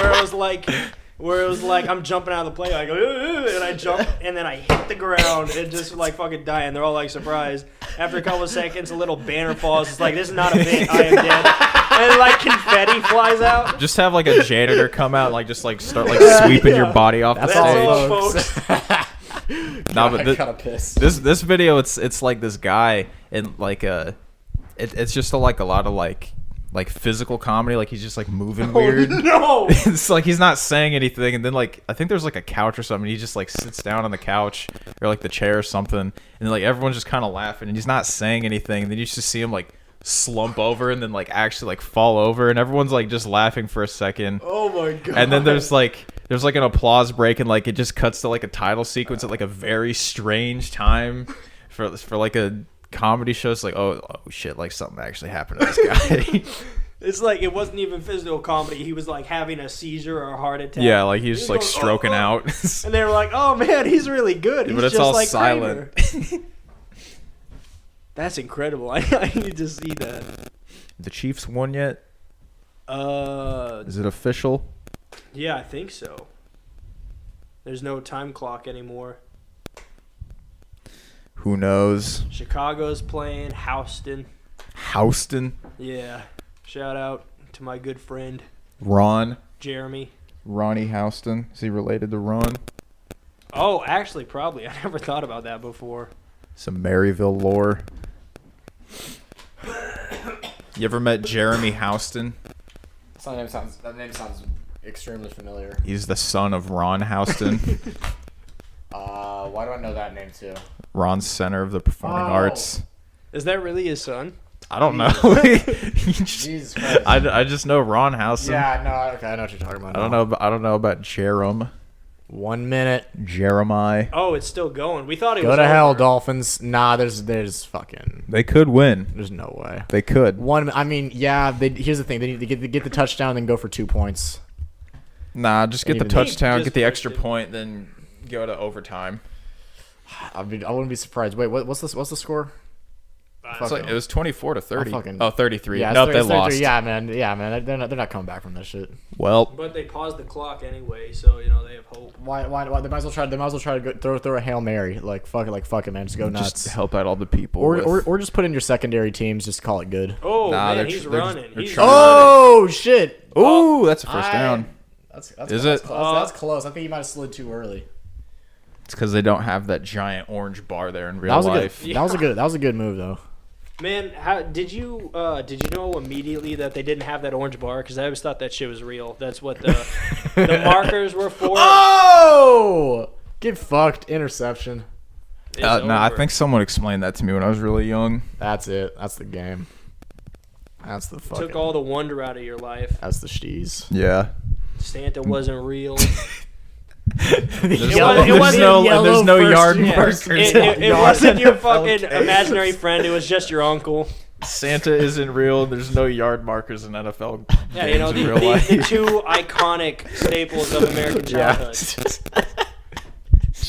where it was like I'm jumping out of the plane, I go and I jump and then I hit the ground and just like fucking die, and they're all like surprised. After a couple of seconds, a little banner falls. It's like, this is not a bit. I am dead. And like confetti flies out. Just have like a janitor come out, and, like just like start like sweeping your body off That's the all, stage. folks. No, but I gotta piss. this video, it's like this guy and like it's just like a lot of like physical comedy. Like he's just like moving weird. No. It's like he's not saying anything, and then like I think there's like a couch or something. He just like sits down on the couch or like the chair or something, and then like everyone's just kind of laughing, and he's not saying anything. And then you just see him like slump over and then like actually like fall over, and everyone's like just laughing for a second. Oh my god. And then there's like an applause break, and like it just cuts to like a title sequence at like a very strange time for like a comedy show. It's like oh shit, like something actually happened to this guy. It's like it wasn't even physical comedy. He was like having a seizure or a heart attack. Yeah, like he's just like going, stroking out. And they were like, "Oh man, he's really good." He's But it's just all like silent. Kramer." That's incredible. I need to see that. The Chiefs won yet? Uh, Is it official? yeah, I think so. There's no time clock anymore. Who knows? Chicago's playing Houston. Houston, Yeah. Shout out to my good friend Ronnie Jeremy. Houston. Is he related to Ron? Oh, actually, probably. I never thought about that before. Some Maryville lore. You ever met Jeremy Houston? That name sounds extremely familiar. He's the son of Ron Houston. Why do I know that name too? Ron's Center of the Performing Oh. Arts. Is that really his son? I don't know. Jesus Christ. I just know Ron Houston. Yeah, no, okay, I know what you're talking about. I don't know about Jerome. 1 minute. Jeremiah. Oh, it's still going. We thought it Go was to hell, over. Dolphins. Nah, there's fucking. They could win. There's no way. They could. I mean, yeah. Here's the thing. They need to get the touchdown, then go for 2 points. Nah, just get the Even- touchdown, Just get the extra pushed it. point, then go to overtime. I wouldn't be surprised. Wait, what's the score? It's like, it was 24-30. fucking- Oh, 33. Yeah, Nope, it's they 33. lost. Yeah, man. They're not coming back from that shit. Well, But they paused the clock anyway, so they have hope. Why? They might as well try. They might as well try to go, throw a Hail Mary. Like fuck it, man. Just go nuts. just help out all the people. or just put in your secondary teams. Just call it good. Oh Nah, man, they're he's tr- they're- running. they're He's trying- running. Oh shit! Ooh, that's a first down. That's Is that's it? Close. That's close. I think you might have slid too early. It's because they don't have that giant orange bar there in real That was life. a good. That was a good move though. Man, how did you know immediately that they didn't have that orange bar? Because I always thought that shit was real. That's what the markers were for. Oh! Get fucked. Interception. It's No, I over. think someone explained that to me when I was really young. That's it. That's the game. That's the fucking... Took all the wonder out of your life. That's the steez. Yeah. Santa wasn't real. There's wasn't there's no first yard year. markers. It wasn't your fucking imaginary friend. It was just your uncle. Santa isn't real. There's no yard markers in NFL. Yeah, you know, games in real life. the two iconic staples of American childhood.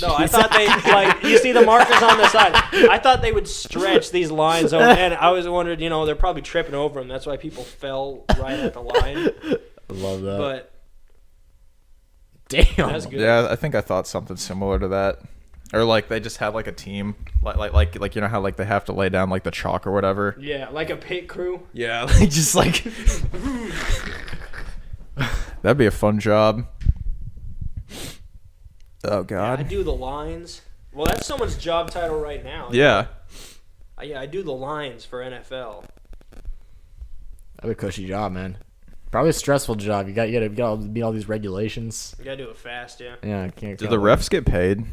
No, I thought they, like, you see the markers on the side. I thought they would stretch these lines over, and I always wondered, you know, they're probably tripping over them. That's why people fell right at the line. I love that. But damn. that's good. Yeah, I think I thought something similar to that. Or like they just had like a team, like you know how like they have to lay down like the chalk or whatever. Yeah, like a pit crew. Yeah, like just like that'd be a fun job. Oh Yeah, God. I do the lines. Well, that's someone's job title right now. Yeah. Yeah, I do the lines for NFL. That'd be a cushy job, man. Probably a stressful job. You got to meet all these regulations. You gotta do it fast, yeah. Yeah, I can't. Do the refs get paid?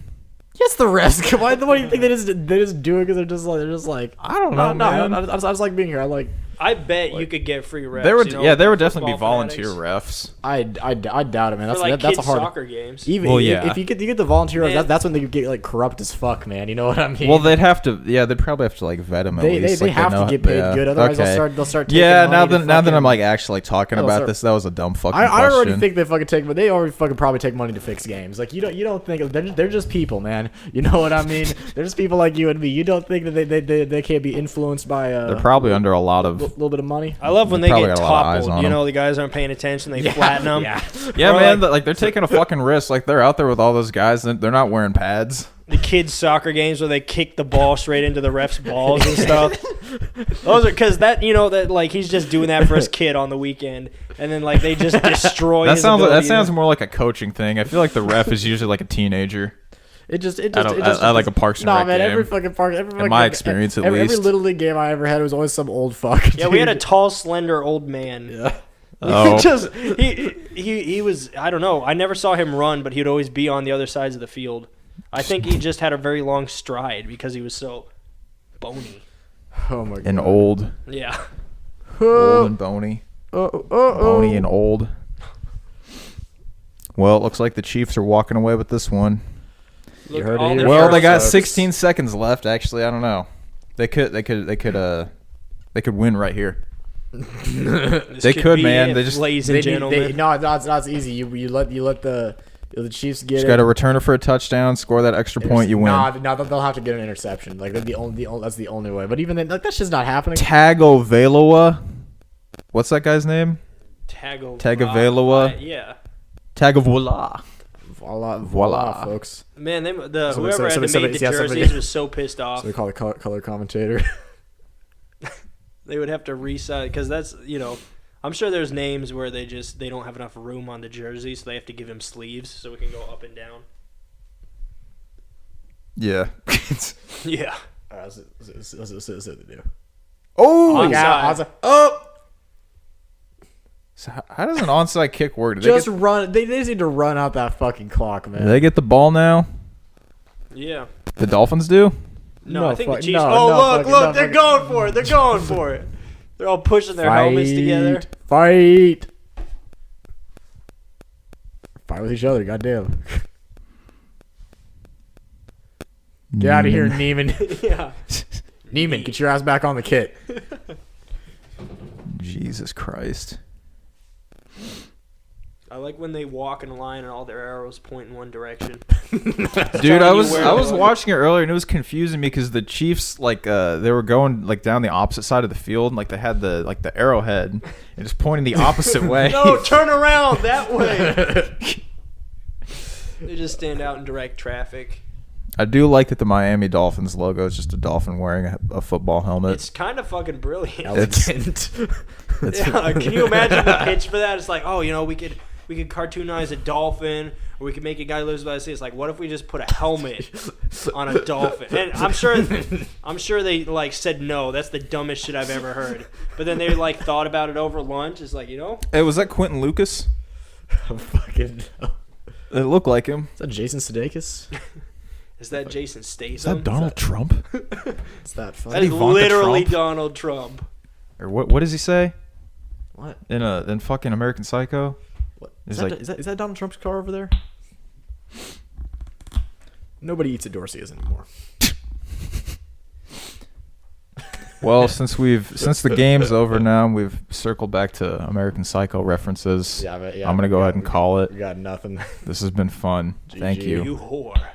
Yes, the refs. Why do you think they just do it? Because they're just like I don't know, man. I just like being here. I bet you could get free refs. There would, you know, there would definitely be football volunteer fanatics. refs. I doubt it, man. For like That's kids a hard. soccer games. Even Well, yeah. if you get the volunteer, Man. that's when they get like corrupt as fuck, man. You know what I mean? Well, they'd have to. Yeah, they'd probably have to like vet them at they least. they like, have know- to get paid yeah. good, otherwise Okay. they'll start taking Yeah, money now to that I'm fucking- like actually talking They'll about start- this, that was a dumb fucking I question. already think they fucking take, but they already fucking probably take money to fix games. Like you don't think they're just people, man. You know what I mean? They're just people like you and me. You don't think that they can't be influenced by They're probably under a lot of. little bit of money? I love when They they probably get got a lot of eyes toppled. on You them. know, the guys aren't paying attention. They flatten them. Yeah. Yeah, Or man. like- Like they're taking a fucking risk. Like they're out there with all those guys, and they're not wearing pads. The kids' soccer games where they kick the ball straight into the ref's balls and stuff. Those are because that like he's just doing that for his kid on the weekend, and then like they just destroy. That his sounds ability to- more like a coaching thing. I feel like the ref is usually like a teenager. It just I like a Parks and Nah, Rec man, game. every fucking park. In my experience, at every least. little league game I ever had was always some old fuck. Yeah, we had a dude. tall, slender old man. Yeah. Oh. Just he was. I don't know. I never saw him run, but he'd always be on the other sides of the field. I think he just had a very long stride because he was so bony. Oh my god. And old Yeah. and bony. Bony and old. Well, it looks like the Chiefs are walking away with this one. Look, heard it all here the Well, first, they got folks. 16 seconds left. Actually, I don't know. They could win right here. This they could, be man. it, They just- ladies and gentlemen. No, it's easy. You let the Chiefs get Just it. got to return it for a touchdown, score that extra point, you win. Nah, they'll have to get an interception. Like that's the only way. But even then, like that's just not happening. Tagovailoa. What's that guy's name? Tagovailoa. Yeah. Tagovailoa. Voila, folks. Man, Somebody- whoever had to somebody- make the yeah, somebody- jerseys was so pissed off. So we call it color commentator. They would have to resize because that's I'm sure there's names where they don't have enough room on the jersey, so they have to give him sleeves so it can go up and down. Yeah. Yeah. All right, let's what they do. Oh! Onside. Oh! So how does an onside kick work? Do Just run. They just need to run out that fucking clock, man. do they get the ball now? Yeah. The Dolphins do? No, I think the Chiefs. no, look, no, they're going for it. They're going for it. They're all pushing their helmets together. Fight with each other. Goddamn. Get out of here, Neiman. Yeah. Neiman, get your ass back on the kit. Jesus Christ. I like when they walk in a line and all their arrows point in one direction. Dude, telling I you was where I to was look. watching it earlier and it was confusing me because the Chiefs they were going like down the opposite side of the field and like they had the arrowhead and just pointing the opposite way. No, turn around that way. They just stand out in direct traffic. I do like that the Miami Dolphins logo is just a dolphin wearing a football helmet. It's kind of fucking brilliant. Elegant. Yeah, can you imagine the pitch for that? It's like, we could we could cartoonize a dolphin, or we could make a guy lives by the sea. It's like, what if we just put a helmet on a dolphin? And I'm sure they like said no. That's the dumbest shit I've ever heard. But then they like thought about it over lunch. It's like, Hey, was that Quentin Lucas? I'm fucking. It looked like him. Is that Jason Sudeikis? Is that Jason Statham? Is that Donald Trump? Is that fun? That is Ivanka literally Trump? Donald Trump. Or what does he say What? in fucking American Psycho? What? He's Is that Donald Trump's car over there? Nobody eats at Dorsey's anymore. Well, since the game's over now, we've circled back to American Psycho references. Yeah, but I'm gonna go ahead and call it. We got nothing. This has been fun. Thank GG. you. You whore.